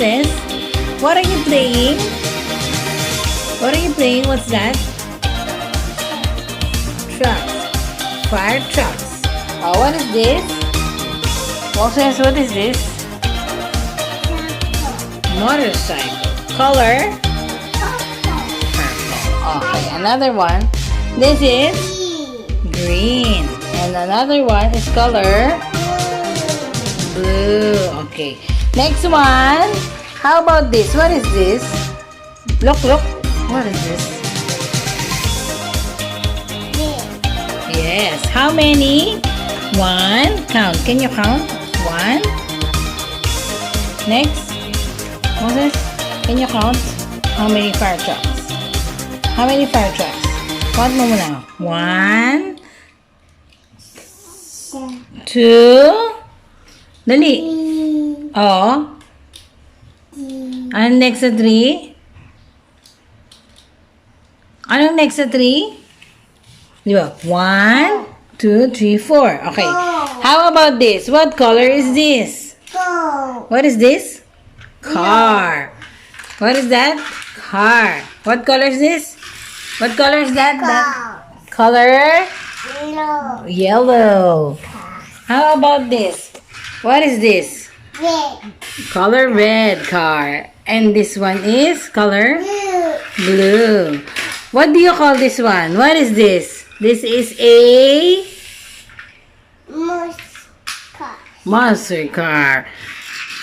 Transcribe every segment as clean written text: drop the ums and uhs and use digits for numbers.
Moses, what are you playing? What are you playing? What's that? Trucks. Fire trucks. Oh, what is this? Moses, what is this? Motorcycle. Color? Purple. Okay, another one. This is green. And another one is color blue. Okay. Next one. How about this? What is this? Look. What is this? Yes. How many? One. Count. Can you count? One. Next. Moses, can you count? How many fire trucks? How many fire trucks? Count mo muna. One. Two. Dali. Oh. Anong next sa three? Anong next sa three? Di ba? One, two, three, four. Okay. How about this? What color is this? What is this? Car. What is that? Car. What color is this? What color is that? Color? Yellow. How about this? What is this? Red. Color red car. And this one is color blue. What do you call this one? What is this? This is a monster car.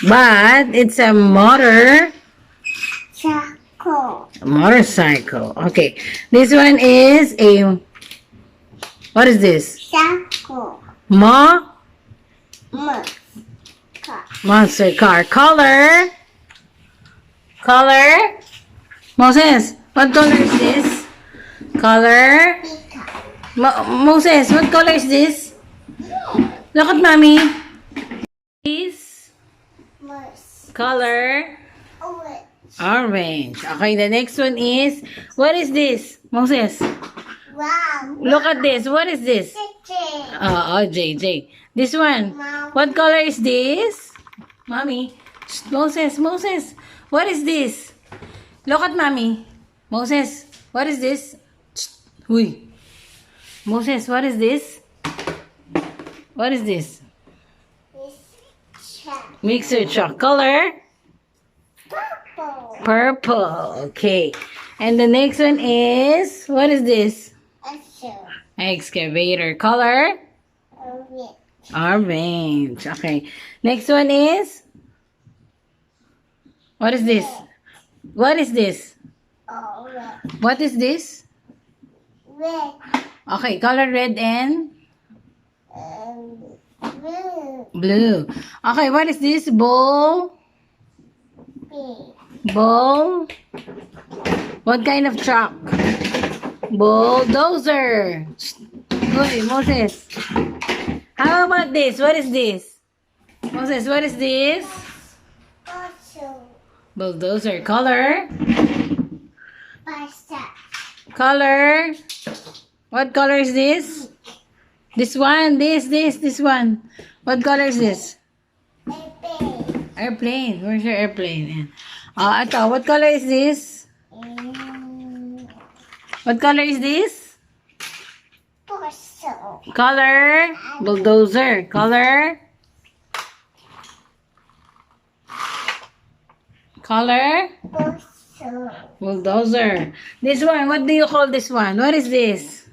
But it's a motorcycle. Okay. This one is a, what is this? Monster car. Color? Moses, what color is this? Color? Moses, what color is this? Look at mommy. This color? Orange. Okay, the next one is, what is this? Moses, Wow. look at this. What is this? Oh, JJ. This one. What color is this? Mommy. Shh, Moses, what is this? Look at mommy. Moses, what is this? Shh, huy. Moses, what is this? What is this? Mixer truck. Color? Purple. Okay. And the next one is, what is this? Excavator. Color? Orange. Okay. Next one is, what is this? What is this? What is this? Red. Okay. Color red and Blue. blue. Okay. What is this? Bowl? What kind of truck? Bulldozer. Hey, Moses. How about this? What is this? Moses, what is this? Bulldozer. Color? Color? What color is this? This one. This one. What color is this? Airplane. Where's your airplane? Ito. What color is this? What color is this? Color? Bulldozer. Color? Color? Bulldozer. This one, what do you call this one? What is this?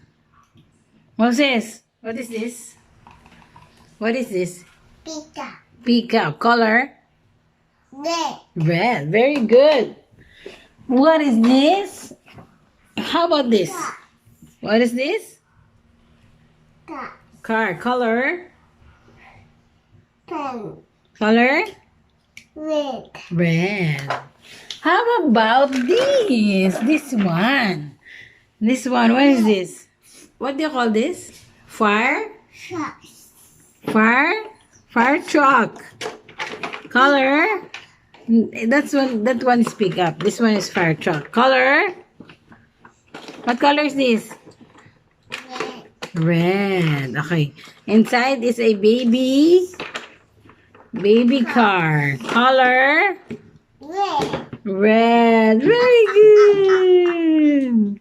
Moses, what is this? What is this? Pickup. Color? Red. Very good. What is this? How about this? What is this? Car. Color? Color? Red. How about this? This one. What is this? What do you call this? Fire truck. Color? That one is pickup. This one is fire truck. Color? What color is this? Red. Okay. Inside is a baby car. Color? Red. Red. Very good.